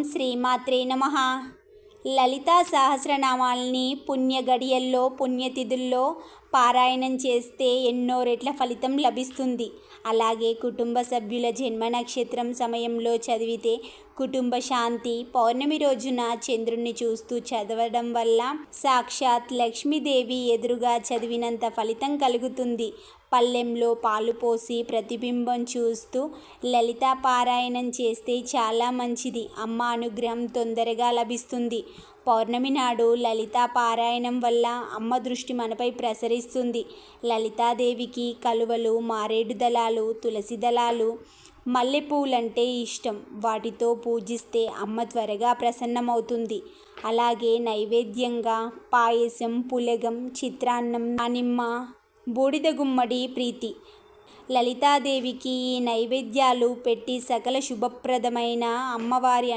శ్రీమాత్రే నమః. లలితా సహస్రనామాల్ని పుణ్య గడియల్లో పుణ్యతిథుల్లో పారాయణం చేస్తే ఎన్నో రెట్ల ఫలితం లభిస్తుంది. అలాగే కుటుంబ సభ్యుల జన్మ నక్షత్రం సమయంలో చదివితే కుటుంబ శాంతి. పౌర్ణమి రోజున చంద్రుణ్ణి చూస్తూ చదవడం వల్ల సాక్షాత్ లక్ష్మీదేవి ఎదురుగా చదివినంత ఫలితం కలుగుతుంది. పళ్ళెంలో పాలు పోసి ప్రతిబింబం చూస్తూ లలితా పారాయణం చేస్తే చాలా మంచిది. అమ్మ అనుగ్రహం తొందరగా లభిస్తుంది. పౌర్ణమి నాడు లలితా పారాయణం వల్ల అమ్మ దృష్టి మనపై ప్రసరిస్తుంది. లలితాదేవికి కలువలు, మారేడు దళాలు, తులసి దళాలు, మల్లెపూలంటే ఇష్టం. వాటితో పూజిస్తే అమ్మ త్వరగా ప్రసన్నమవుతుంది. అలాగే నైవేద్యంగా పాయసం, పులగం, చిత్రాన్నం, దానిమ్మ, బూడిద గుమ్మడి ప్రీతి. లలితాదేవికి ఈ నైవేద్యాలు పెట్టి సకల శుభప్రదమైన అమ్మవారి